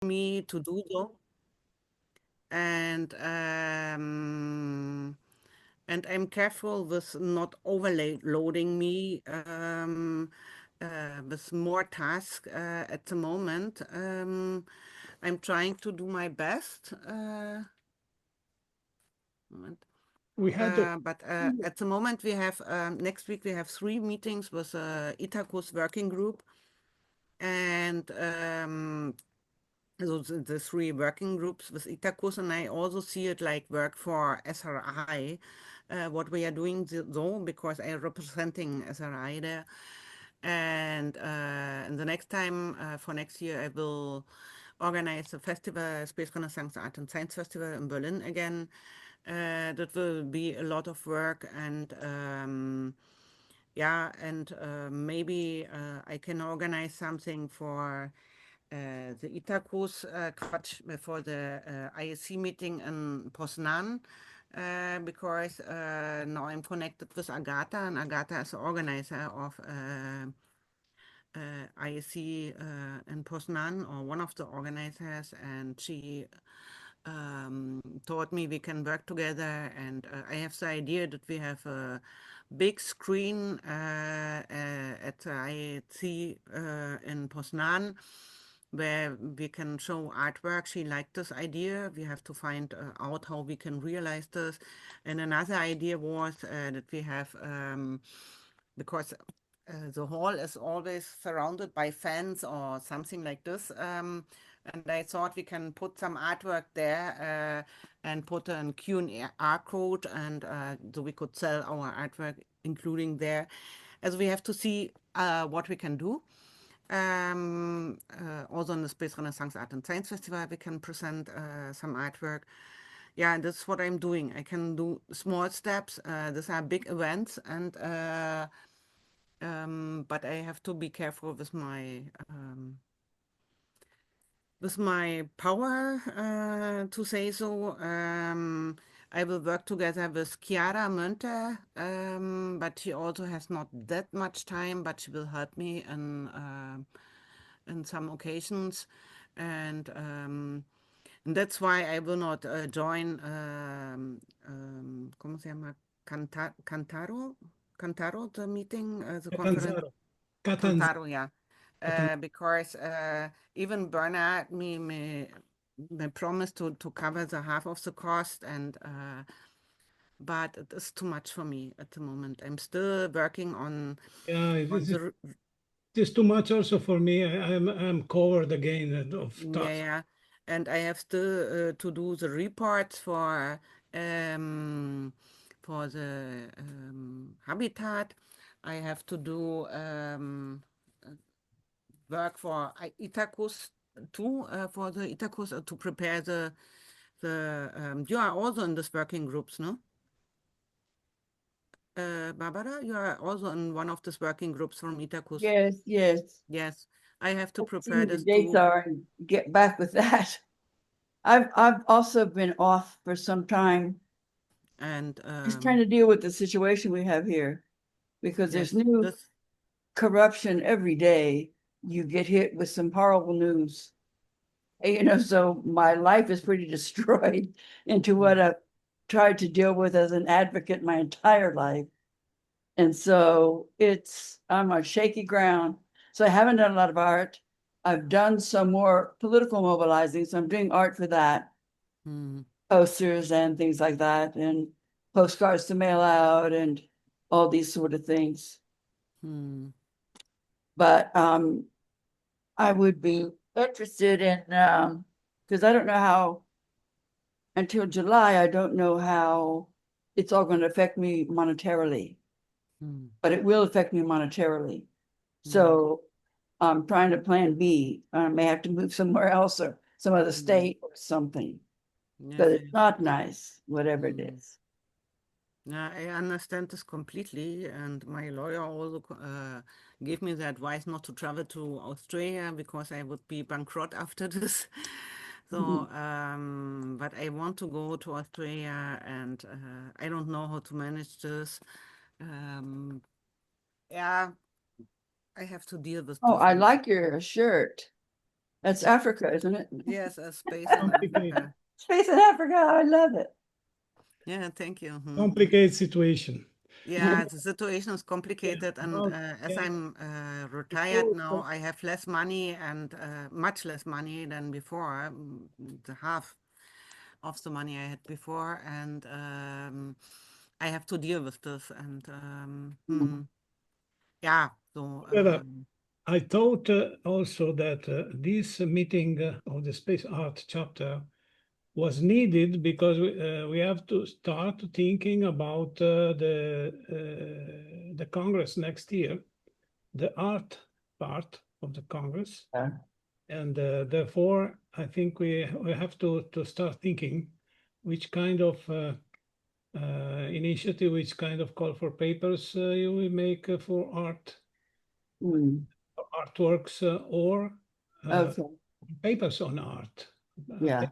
me to do so. And I'm careful with not overloading me with more tasks at the moment. I'm trying to do my best. Moment. We had to, But at the moment we have next week we have 3 meetings with Itacus working group, and so the 3 working groups with Itacus, and I also see it like work for SRI, what we are doing though, because I am representing SRI there. And the next time for next year, I will organize a festival, Space Renaissance Art and Science Festival in Berlin again. That will be a lot of work, and yeah, and maybe I can organize something for the Itacus Quatsch for the ISC meeting in Poznan, because now I'm connected with Agatha, and Agatha is the organizer of ISC in Poznan, or one of the organizers, and she told me we can work together. And I have the idea that we have a big screen at the ISC in Poznan, where we can show artwork. She liked this idea. We have to find out how we can realize this. And another idea was that we have, because the hall is always surrounded by fans or something like this. And I thought we can put some artwork there and put a QR code, and so we could sell our artwork, including there. As we have to see what we can do. Also on the Space Renaissance Art and Science Festival, we can present some artwork. Yeah, and that's what I'm doing. I can do small steps. These are big events, and but I have to be careful with my power, to say so. I will work together with Chiara Mönter, but she also has not that much time, but she will help me in some occasions. And that's why I will not join, ¿cómo se llama? Cantaro, the meeting, the conference. Catanzaro. Catanzaro. Cantaro, yeah. Because even Bernard me promised to cover the half of the cost, and but it is too much for me at the moment. I'm still working Yeah, on this is the just too much also for me. I'm covered again of yeah, tasks. yeah, and I have still to do the reports um the habitat. I have to do work for Itacus too, for the Itacus, to prepare you are also in this working groups, no? Barbara, you are also in one of these working groups from Itacus. Yes, yes. Yes, I have to Let's see prepare what the this dates too. are and get back with that. I've also been off for some time, And just trying to deal with the situation we have here, because there's yes, new this, corruption every day. You get hit with some horrible news. And, so my life is pretty destroyed into what I've tried to deal with as an advocate my entire life. And so I'm on shaky ground. So I haven't done a lot of art. I've done some more political mobilizing. So I'm doing art for that, posters and things like that, and postcards to mail out and all these sort of things. But I would be interested in, because I don't know how, until July, I don't know how it's all going to affect me monetarily, but it will affect me monetarily. So I'm trying to plan B. I may have to move somewhere else or some other state or something. But yes, it's not nice, whatever it is. yeah, I understand this completely, and my lawyer also gave me the advice not to travel to Australia because I would be bankrupt after this. So, but I want to go to Australia, and I don't know how to manage this. Yeah, I have to deal with Oh, this. I like your shirt. That's Africa, isn't it? Yes, space in Complicated. Africa. Space in Africa. I love it. Yeah, thank you. Complicated situation. Yeah, the situation is complicated, and Well, as yeah, I'm retired before, now, I have less money and much less money than before, the half of the money I had before, and I have to deal with this. And yeah, so however, I thought also that this meeting of the space art chapter was needed because we have to start thinking about the Congress next year, the art part of the Congress. Yeah. And therefore, I think we have to start thinking which kind of initiative, which kind of call for papers you will make for artworks or Okay. papers on art. Yeah.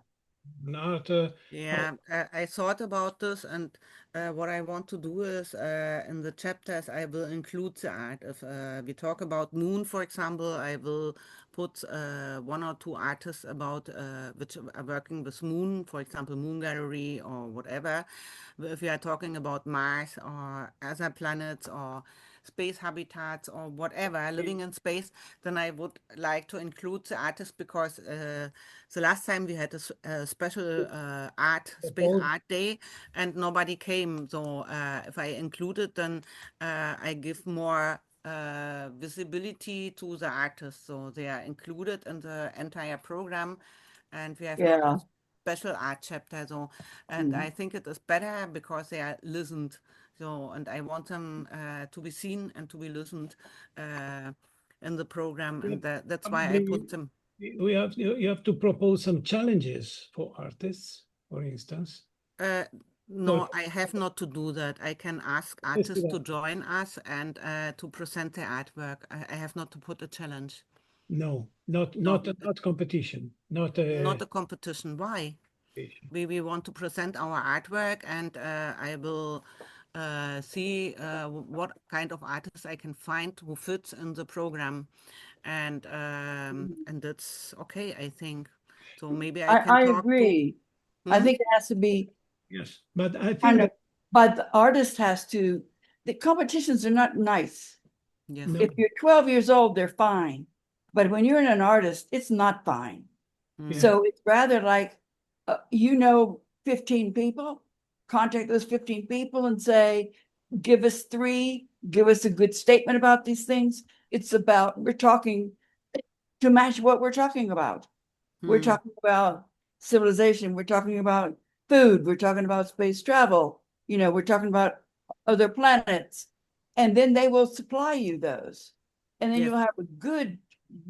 On art, yeah, I thought about this, and what I want to do is in the chapters I will include the art. If we talk about moon, for example, I will put one or two artists about which are working with moon, for example, Moon Gallery or whatever. If we are talking about Mars or other planets or space habitats or whatever, living in space, then I would like to include the artists because the last time we had a special space suppose art day and nobody came. So if I include it, then I give more visibility to the artists. So they are included in the entire program, and we have not a Yeah. special art chapter. So, and I think it is better because they are listened. So, and I want them to be seen and to be listened in the program, and that's why I probably put them. you have to propose some challenges for artists, for instance. Uh, For no, I have not to do that. I can ask artists to festival. join us and to present their artwork. I have not to put a challenge. No, No, not competition, not not a a competition. Why? competition. We want to present our artwork, and I will see what kind of artists I can find who fits in the program, and that's okay, I think. So maybe I can I talk to. agree. I Hmm? think it has to be Yes, but I kind think of, that but the artist has to, the competitions are not nice. Yes. no, If you're 12 years old, they're fine. But when you're an artist, it's not fine. Hmm. yeah, So it's rather like, 15 people, contact those 15 people and say, give us three, give us a good statement about these things. It's about, we're talking to match what we're talking about. We're Hmm. talking about civilization. We're talking about food. We're talking about space travel. We're talking about other planets. And then they will supply you those. And then Yes. you'll have a good,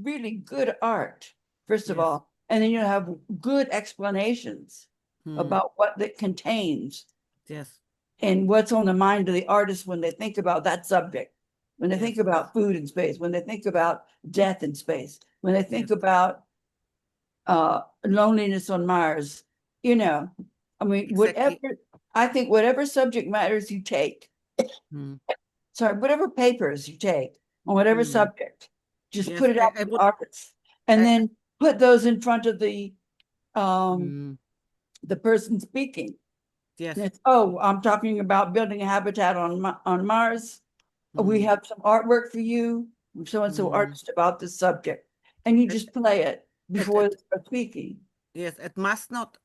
really good art, first of Yes. all. And then you'll have good explanations Hmm. about what it contains Yes. and what's on the mind of the artist when they think about that subject, when they think Yes. about food in space, when they think about death in space, when they think Yes. about loneliness on Mars. I mean, Exactly. I think whatever subject matters you take, Hmm. whatever papers you take on whatever Hmm. subject, just Yes. put it I, out I to the would. artists, and I. then put those in front of um Hmm. the person speaking. And Yes. it's, oh, I'm talking about building a habitat on Mars. We Hmm. have some artwork for you, so and so Hmm. artist about this subject, and you It, just play it it, before they it, start speaking. yes, it must not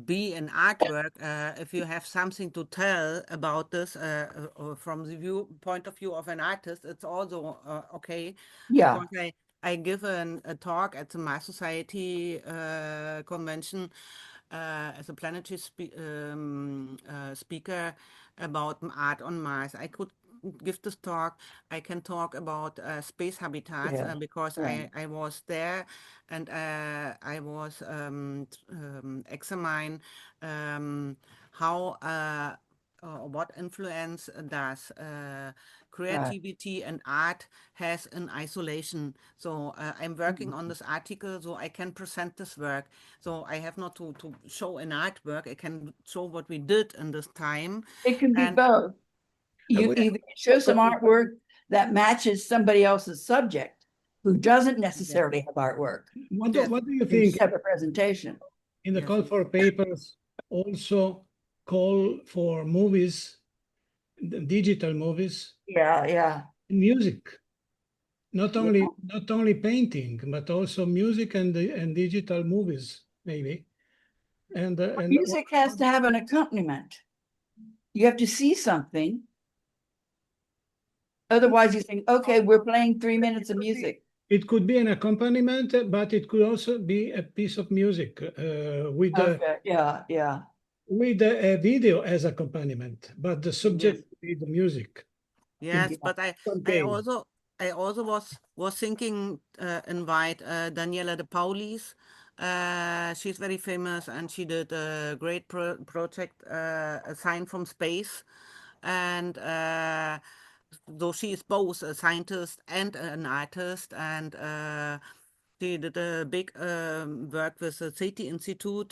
be an artwork. If you have something to tell about this from the point of view of an artist, it's also okay Yeah, because I give a talk at the Mars Society convention as a planetary speaker about art on Mars. I could give this talk. I can talk about space habitats yeah, because yeah, I was there and I was examine how what influence does right. creativity and art has in isolation. So I'm working on this article so I can present this work. So I have not to show an artwork. I can show what we did in this time. It can be And both. You we either show some artwork that matches somebody else's subject, who doesn't necessarily have artwork, What Yes. do you can think just have a presentation. in the Yes. call for papers also call for movies, the digital movies, Yeah. music, not Yeah. only painting, but also music and digital movies, maybe. And Music has to have an accompaniment. You have to see something. Otherwise, you think, okay, we're playing 3 minutes of music. it could be an accompaniment, but it could also be a piece of music with Okay, yeah. with a video as accompaniment, but the subject Yes. would be the music. Yes, Yeah. but I case. also was thinking invite Daniela de Paulis. She's very famous and she did a great project, A Sign from Space, and though she is both a scientist and an artist, and she did a big work with the City Institute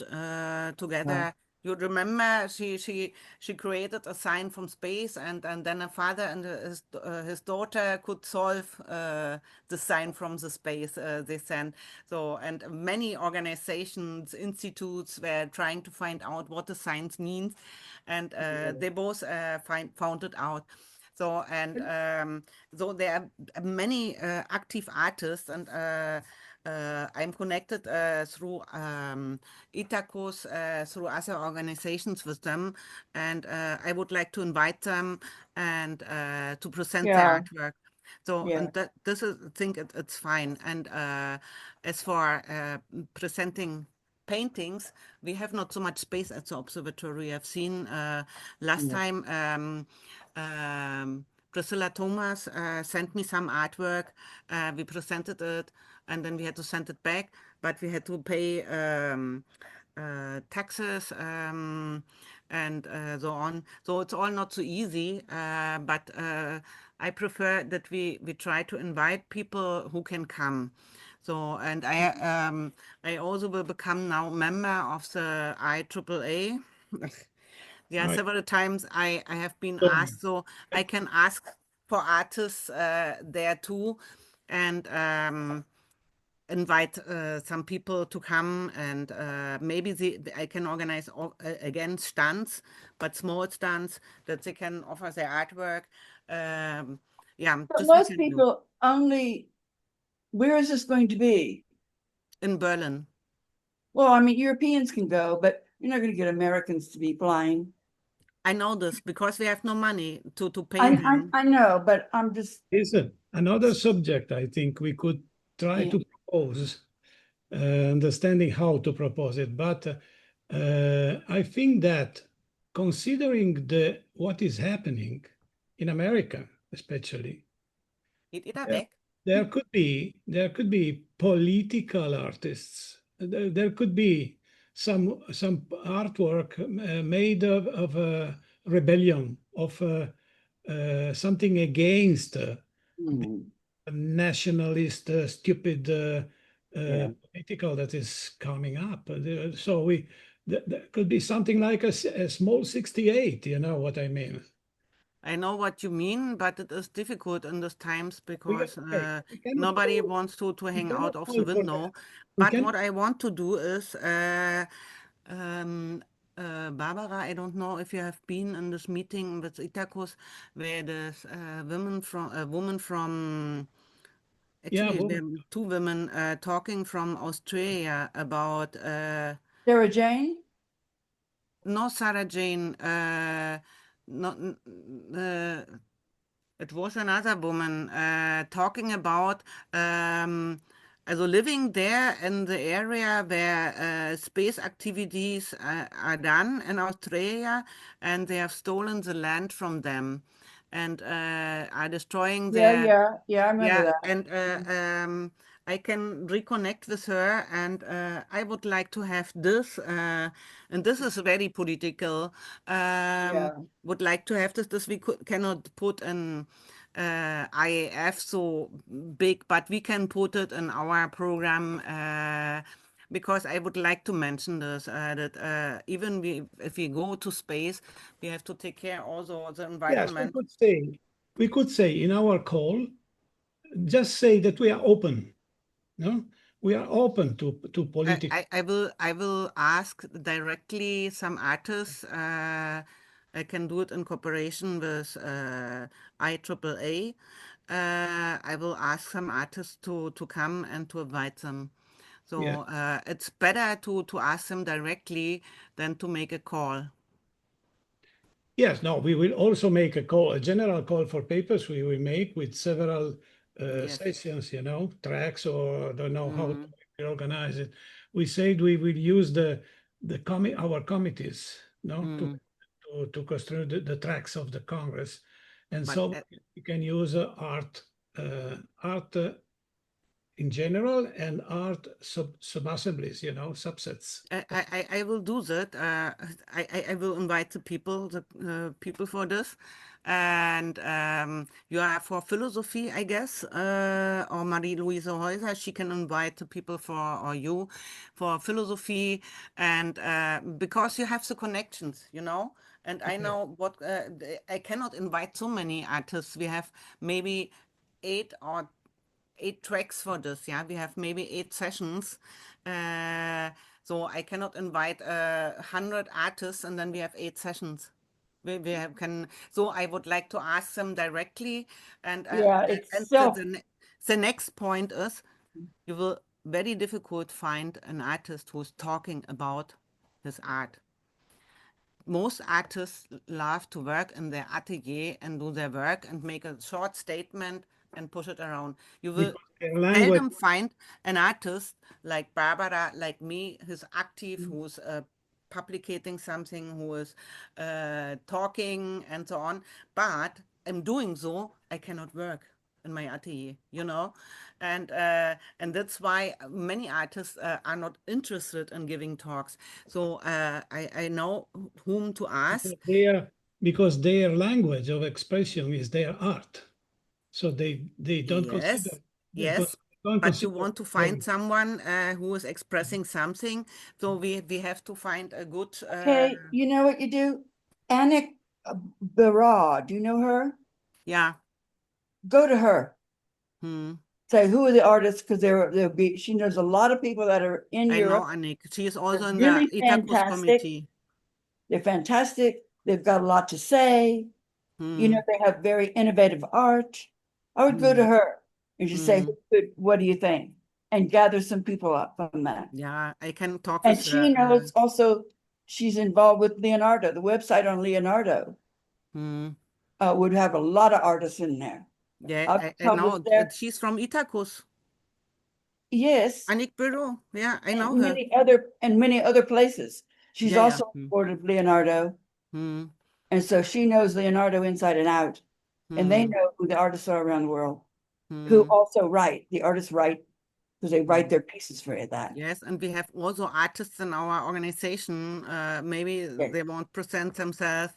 together. You remember she created a sign from space, and then her father and his daughter could solve the sign from the space they sent. So, and many organizations, institutes were trying to find out what the signs means, and they both found it out. So, and so there are many active artists, and I'm connected through Itacos, through other organizations with them, and I would like to invite them and to present their Yeah. artwork. So, Yeah. and this is, I think it's fine. And as for presenting paintings, we have not so much space at the observatory. I've seen last time Priscilla Thomas sent me some artwork. We presented it, and then we had to send it back, but we had to pay taxes and so on. So it's all not so easy, but I prefer that we try to invite people who can come. So, and I also will become now member of the IAAA. Yeah, Right. several times I have been So, asked, so I can ask for artists there too, and invite some people to come, and maybe I can organize again stands, but small stands that they can offer their artwork. Yeah, But this we most can do people only, where is this going to be? in Berlin. Well, I mean, Europeans can go, but you're not going to get Americans to be flying. I know this because we have no money to pay them. I know, but I'm just, listen, another subject I think we could try yeah. to propose, understanding how to propose it, but I think that considering what is happening in America, especially, It are there, back. there could be political artists. There could be some artwork made of a rebellion, of something against nationalist, stupid political that is coming up. So there could be something like a small 68. You know what I mean? I know what you mean, but it is difficult in these times because We cannot nobody call, wants to we hang cannot out of the call for window. that. We But can. what I want to do is, um, Barbara, I don't know if you have been in this meeting with Itacos, where there's a woman from, Yeah, actually, there well, are two women talking from Australia about, Sarah Jane? no, Sarah Jane, not, it was another woman talking about also living there in the area where space activities are done in Australia, and they have stolen the land from them and are destroying their, Yeah, I remember yeah, that. and I can reconnect with her, and I would like to have this, and this is very political. Yeah. Would like to have this. This we cannot put in IAF so big, but we can put it in our program. Because I would like to mention this, that even if we go to space, we have to take care also of the yes, environment. we could say in our call just say that we are open. No, we are open to political. I will ask directly some artists. I can do it in cooperation with IAAA. I will ask some artists to come and to invite them. Yeah. So it's better to ask them directly than to make a call. Yes, no, we will also make a call, a general call for papers we will make with several Yes. sessions, tracks, or I don't know how Mm, to organize it. We said we will use our committees, no, mm. to construct the tracks of the Congress, and But so we can use art in general and art sub-assemblies, subsets. I will do that. I will invite the people for this, and you are for philosophy, I guess, or Marie-Louise Häuser. She can invite the people or you for philosophy, and because you have the connections, and I Yeah. know I cannot invite so many artists. We have maybe 8 tracks for this. Yeah, we have maybe 8 sessions. Uh, so I cannot invite 100 artists and then we have 8 sessions. So I would like to ask them directly, and Yeah, it's and self. the next point is you will very difficult find an artist who's talking about his art. Most artists love to work in their atelier and do their work and make a short statement and push it around. You will Because their language. seldom find an artist like Barbara, like me, who's active, who's publicating something, who is talking and so on. But I'm doing so, I cannot work in my atelier. And that's why many artists are not interested in giving talks. So I know whom to ask. Because their language of expression is their art, so they don't consider Yes, they yes, don't but you consider want to find performing. someone who is expressing something. So we have to find a good. Okay, you know what you do? Anik Bara, do you know her? Yeah. Go to her. Hmm. Say who are the artists, because there'll be, she knows a lot of people that are in I know Europe. Annik. She is They're also in the really Itacus fantastic. committee. They're fantastic. They've got a lot to say. Hmm. They have very innovative art. I would go to Hmm. her and just say, Hmm. what do you think? And gather some people up from that. Yeah, I can talk And with she knows also, she's involved with Leonardo. The website on Leonardo hmm. would have a lot of artists in there. Yeah, I'll I publish know. there. She's from Itacus. Yes, Annick Bureau. Yeah, I know and her. many other places. She's Yeah, yeah. also on board of Leonardo. Hmm. And so she knows Leonardo inside and out. And they Hmm. know who the artists are around the world, who Hmm. also write. The artists write because they write Hmm. their pieces for that. Yes, and we have also artists in our organization. Maybe Yeah. they won't present themselves.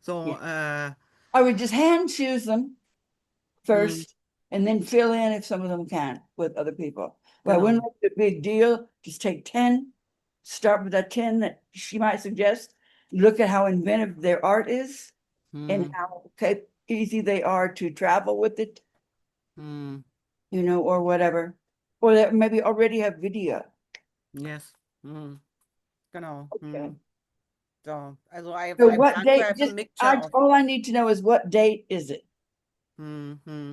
So, Yeah. I would just hand choose them hmm, first and then fill in if some of them can with other people. But I wouldn't genau. make it a big deal. Just take 10, start with that 10 that she might suggest. Look at how inventive their art is and Hmm. how easy they are to travel with it, Hmm. or whatever. Or that maybe already have video. Yes. Hmm. Genau. Okay. Hmm. So, also I So I what plan to date? have a Just mixture of. all I need to know is what date is it? Hmm. Hmm.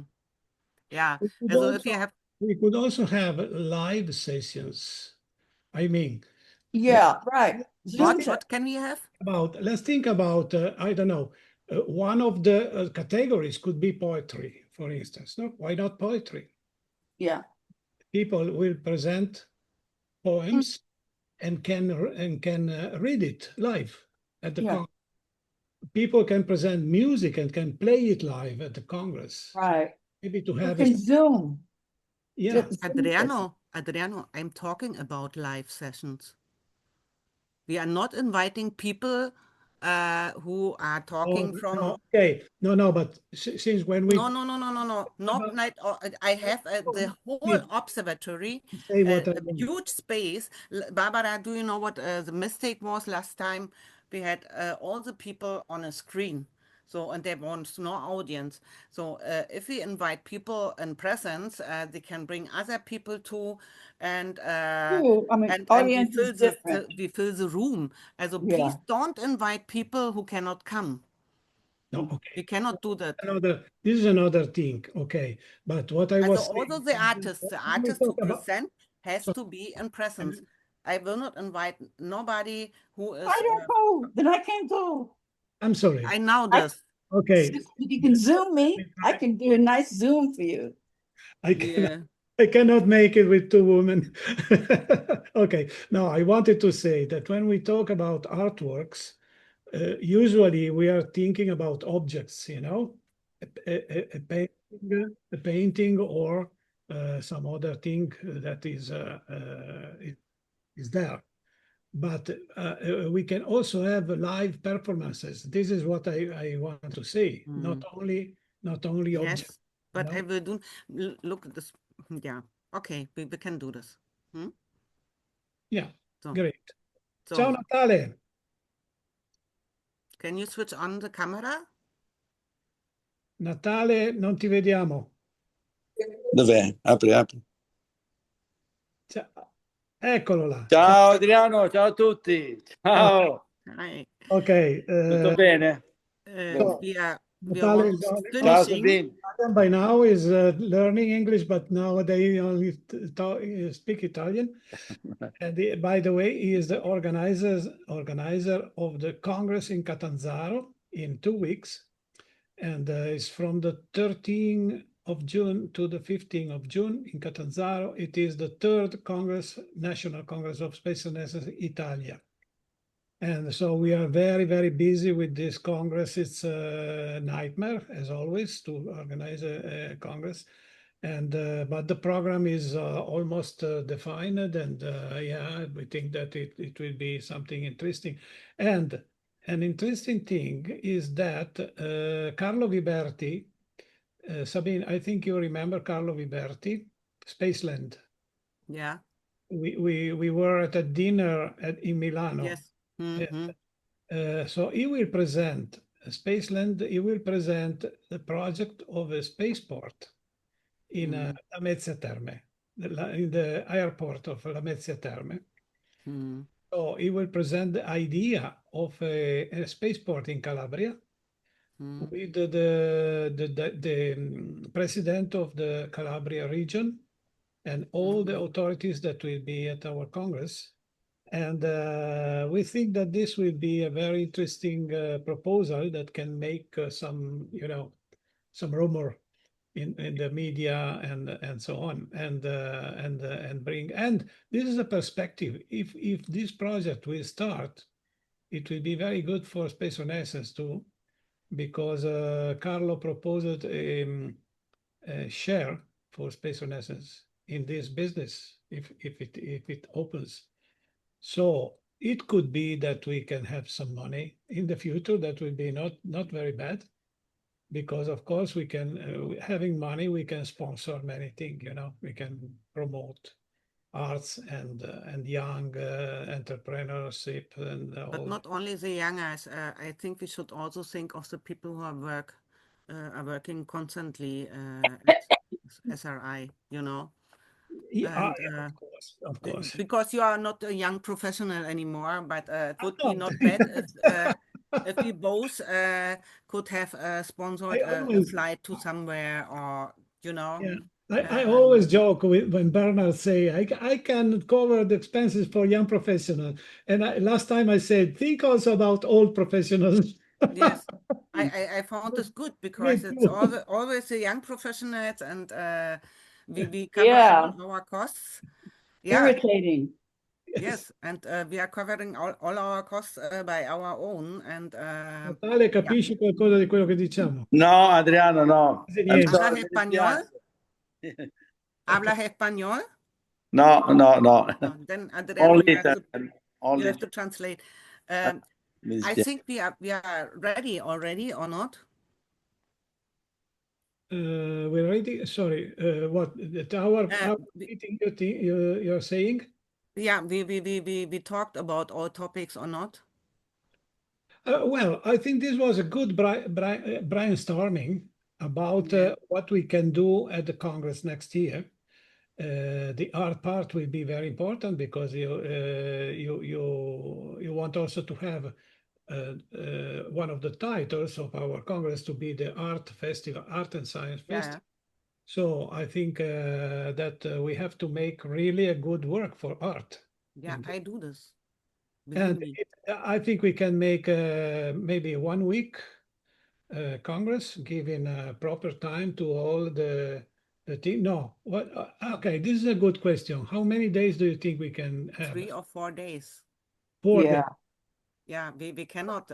Yeah. We could Also, if also you have we could also have live sessions. I mean, let, Yeah, right. let's Zoom think set. what can we have? I don't know, one of the categories could be poetry, for instance. No, why not poetry? Yeah. People will present poems and can read it live at the Yeah. Congress. People can present music and can play it live at the Congress. Right. Maybe to You have a can Zoom. yeah. Just Zoom session. Adriano, I'm talking about live sessions. We are not inviting people who are Oh talking no, from. okay, no, but since when No, we no, no, no, no, no. Not about night. I have the whole me observatory, say what I a want. huge space. Barbara, do you know what the mistake was last time? We had all the people on a screen. So, and they want no audience. So, if we invite people in presence, they can bring other people too, and True. I mean, and audience is different. we fill the room. Also, Yeah. please don't invite people who cannot come. No, Mm. okay. We cannot do that. This is another thing, okay. But what I Also, was saying, also the when we artist who talk about, present has so, to be in presence. I will not invite nobody who is. I don't go. Then I can't go. I'm sorry. I know I, this. Okay, you can Zoom me. I can do a nice Zoom for you. I cannot, Yeah. I cannot make it with two women. Okay, no, I wanted to say that when we talk about artworks, usually we are thinking about objects, you know, a painting or some other thing that is there. But we can also have live performances. This is what I want to say. Not only objects. Yes, You but know? I will do. Look at this. Yeah. Okay, we can do this. Hmm? Yeah, So, great. Ciao so Natale. can you switch on the camera? Natale, non ti vediamo. Dov'è? Apri, apri. Eccolo là. Ciao Adriano, ciao a tutti. Ciao. Hi. Ok. Tutto bene? We are Natale is almost Ciao finishing. Sabine. by now is learning English, but now they only speak Italian. And by the way, he is the organizer of the Congress in Catanzaro in 2 weeks. And it's from the 13th of June to the 15th of June in Catanzaro. It is the third Congress, National Congress of Space Sciences Italia. And so we are very, very busy with this Congress. It's a nightmare, as always, to organize a Congress. And but the program is almost defined, and yeah, we think that it will be something interesting. And an interesting thing is that Carlo Viberti, Sabine, I think you remember Carlo Viberti, Spaceland. Yeah. We were at a dinner in Milano. Yes. Mm-hmm. So he will present Spaceland. He will present the project of a spaceport in Lamezia Terme, in the airport of Lamezia Terme. So he will present the idea of a spaceport in Calabria with the president of the Calabria region and all the authorities that will be at our Congress. And we think that this will be a very interesting proposal that can make some rumor in the media and so on, and bring. And this is a perspective. If this project will start, it will be very good for Space Renaissance too, because Carlo proposed a share for Space Renaissance in this business if it opens. So it could be that we can have some money in the future. That will be not very bad, because of course we can, having money, we can sponsor many things. We can promote arts and young entrepreneurship and But all. not only the youngers. I think we should also think of the people who are working constantly at SRI. Yeah, And of course. because you are not a young professional anymore, but it would be not. not bad if we both could have sponsored a flight to somewhere, or Yeah. I always joke when Bernard say I can cover the expenses for young professionals, and last time I said think also about old professionals. Yes, I found this good because it's always the young professionals, and we cover all our costs. Yeah. Irritating. Yes, and we are covering all our costs by our own. And Natale, capisci qualcosa di quello che diciamo? No, Adriano, no. I'm sorry, ¿Hablas español? ¿Hablas español? No. No, then Adriano, Only you have Italian. you have to translate. I think we are ready already, or not? We're ready. Sorry, what our meeting you're saying? Yeah, we talked about all topics, or not? Well, I think this was a good brainstorming about Yeah. what we can do at the Congress next year. The art part will be very important because you want also to have one of the titles of our Congress to be the art festival, art and science Yeah. festival. So I think that we have to make really a good work for art. Yeah, I do this. And Believe me. I think we can make maybe 1 week Congress, giving proper time to all the team. No, what? Okay, this is a good question. How many days do you think we can have? 3 or 4 days. 4 days. Yeah. Yeah, we cannot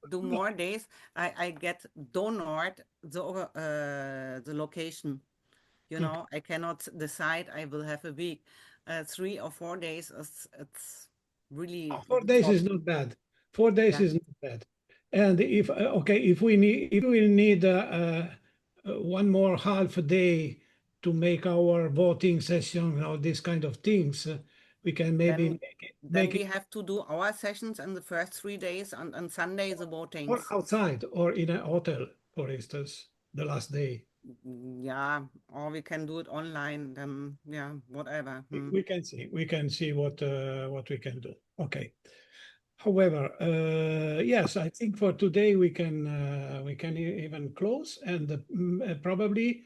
do more days. I get donored the location. You Okay. know, I cannot decide I will have a week. 3 or 4 days is it's really 4 days top. is not bad. 4 days Yeah. is not bad. And if okay, if we need one more half a day to make our voting session or this kind of things, we can maybe Then make we it have to do our sessions in the first 3 days and on Sunday the or votings. outside or in a hotel, for instance, the last day. Yeah, or we can do it online, then yeah, whatever. We can see. We can see what we can do. Okay. However, yes, I think for today we can even close and probably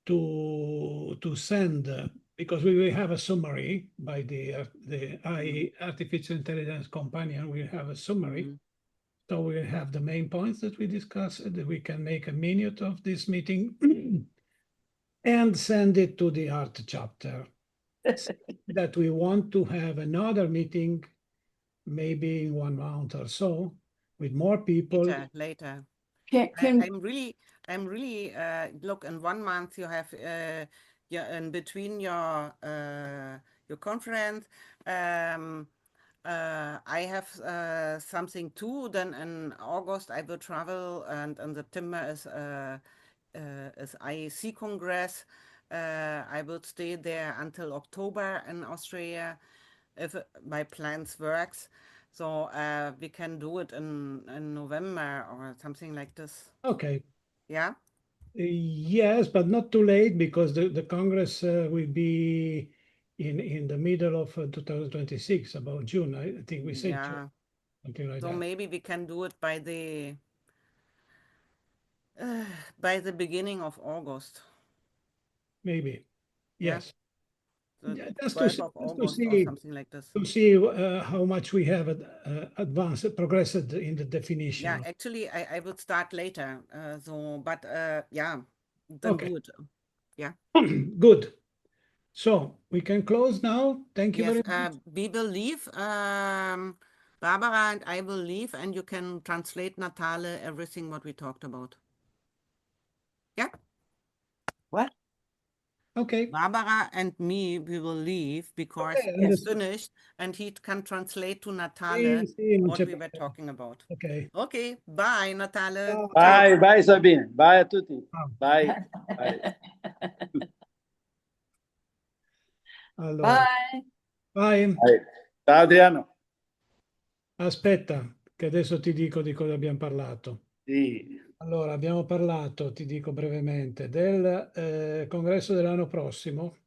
to send because we will have a summary by the AI artificial intelligence companion. We have a summary, Mhm. so we will have the main points that we discussed. That we can make a minute of this meeting and send it to the art chapter. That we want to have another meeting maybe in 1 month or so with more people. Later. Can I'm really look, in 1 month you have yeah, in between your conference. um I have something too. Then in August I will travel, and in September is IEC Congress. I will stay there until October in Austria, if my plans works. So we can do it in November or something like this. Okay. Yeah. Yes, but not too late because the Congress will be in the middle of 2026, about June. I think we said June, Yeah. something like So that. maybe we can do it by the beginning of August. Maybe. Yeah. Yes. The Yeah, 12th of just to August or see something like this. how much we have advanced, progressed in the Yeah, definition. actually, I will start later. But yeah, then Okay, do it. Yeah. good. So we can close now. Thank you Yes. very much. We will leave. Barbara and I will leave, and you can translate, Natale, everything what we talked about. Yeah. what? Okay. Barbara and me, we will leave because Okay, he's Yes. understood. finished and he can translate to Natale Sì, non what c'è we were problema. talking about. Ok. Okay. Bye, Natale. Ciao. Ciao. Bye, bye Sabine. Bye a tutti. Ciao. Bye. Bye. Allora, Bye. vai. Bye. Ciao Adriano. Aspetta, che adesso ti dico di cosa abbiamo parlato. Sì. Allora, abbiamo parlato, ti dico brevemente, del congresso dell'anno prossimo.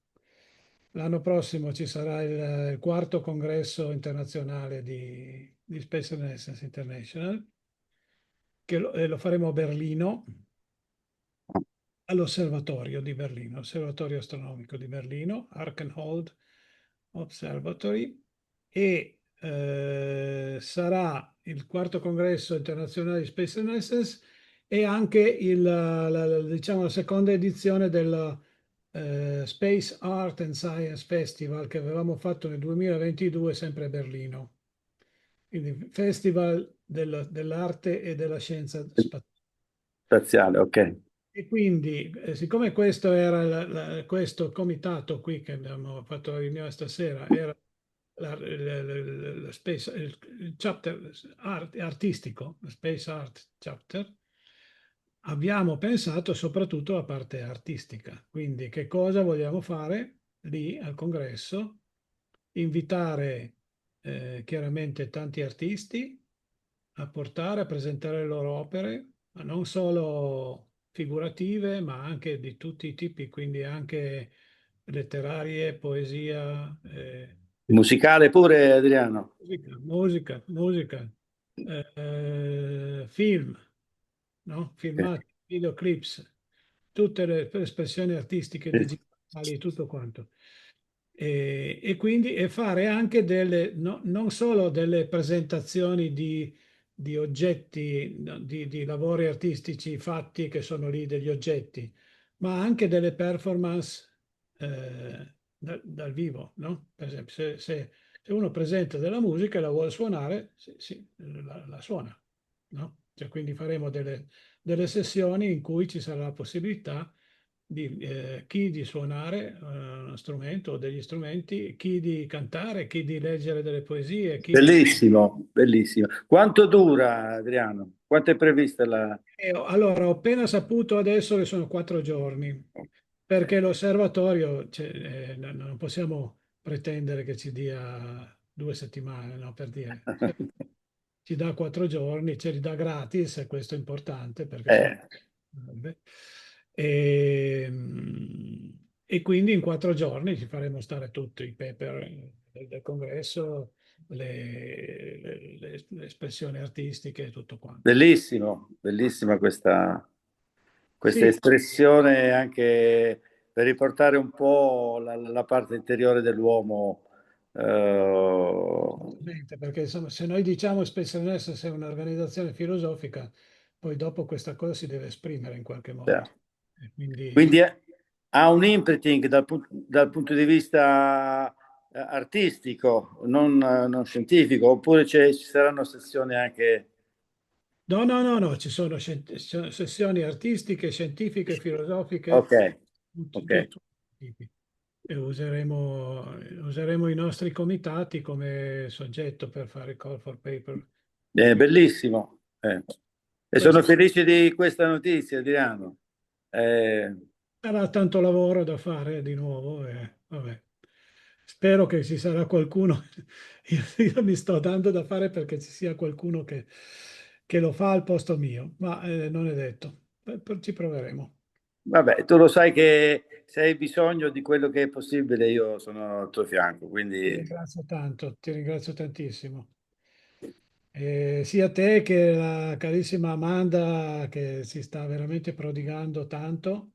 L'anno prossimo ci sarà il quarto congresso internazionale di Space Renaissance International, che lo faremo a Berlino, all'osservatorio di Berlino, osservatorio astronomico di Berlino, Archenhold Observatory, e sarà il quarto congresso internazionale di Space Renaissance e anche diciamo, la seconda edizione del Space Art and Science Festival che avevamo fatto nel 2022 sempre a Berlino. Quindi Festival dell'arte e della scienza spaziale. Spaziale, ok. E quindi, siccome questo era questo comitato qui che abbiamo fatto la riunione stasera, era il chapter artistico, lo Space Art Chapter, abbiamo pensato soprattutto alla parte artistica. Quindi, che cosa vogliamo fare lì al congresso? Invitare chiaramente tanti artisti a portare, a presentare le loro opere, ma non solo figurative, ma anche di tutti i tipi, quindi anche letterarie, poesia, Musicale pure, Adriano. musica, film, no? Ok. Filmati, videoclips, tutte le espressioni artistiche Sì. digitali, tutto quanto. E quindi e fare anche delle, non solo delle presentazioni di oggetti, no, di lavori artistici fatti che sono lì degli oggetti, ma anche delle performance dal vivo, no? Per esempio, se uno presenta della musica e la vuole suonare, sì, la suona, no? Cioè, quindi faremo delle sessioni in cui ci sarà la possibilità di chi di suonare uno strumento o degli strumenti, chi di cantare, chi di leggere delle poesie, chi di... Bellissimo, bellissimo. Quanto dura, Adriano? Quanto è prevista la... Allora, ho appena saputo adesso che sono 4 giorni, perché l'osservatorio, cioè, non possiamo pretendere che ci dia 2 settimane, no, per dire. Ci dà 4 giorni, ce li dà gratis, e questo è importante perché sennò... Eh, E, e quindi in 4 giorni ci faremo stare tutti i paper del congresso, le espressioni artistiche e tutto quanto. bellissimo, bellissima questa Sì, espressione anche per riportare un po' la parte interiore dell'uomo. assolutamente, perché insomma, se noi diciamo espressione se è un'organizzazione filosofica, poi dopo questa cosa si deve esprimere in qualche modo. E quindi Quindi ha un imprinting dal punto di vista artistico, non scientifico, oppure ci saranno sessioni anche... no, no, no, no, ci sono sessioni artistiche, scientifiche, Ok, filosofiche, ok. tutti i tipi. E useremo i nostri comitati come soggetto per fare call for paper. Bellissimo. E sono Questo felice di questa notizia, Adriano. Eh, sarà tanto lavoro da fare di nuovo e vabbè. Spero che ci sarà qualcuno. Io mi sto dando da fare perché ci sia qualcuno che lo fa al posto mio, ma non è detto. Ci proveremo. vabbè, tu lo sai che se hai bisogno di quello che è possibile, io sono al tuo fianco, Ti quindi ringrazio tanto, ti ringrazio tantissimo. Sia te che la carissima Amanda che si sta veramente prodigando tanto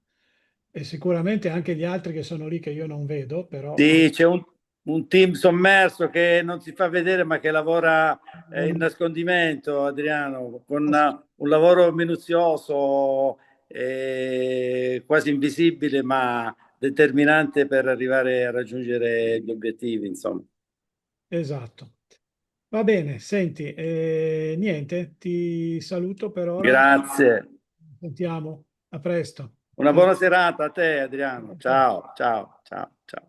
e sicuramente anche gli altri che sono lì che io non vedo, però sì, c'è un team sommerso che non si fa vedere ma che lavora in nascondimento, Adriano, con un lavoro minuzioso, quasi invisibile, ma determinante per arrivare a raggiungere gli obiettivi, insomma. esatto. Va bene, senti, niente, ti saluto per ora. Grazie. Sentiamo, a presto. Una buona serata a te, Adriano. Ciao. Ciao, ciao, ciao, ciao.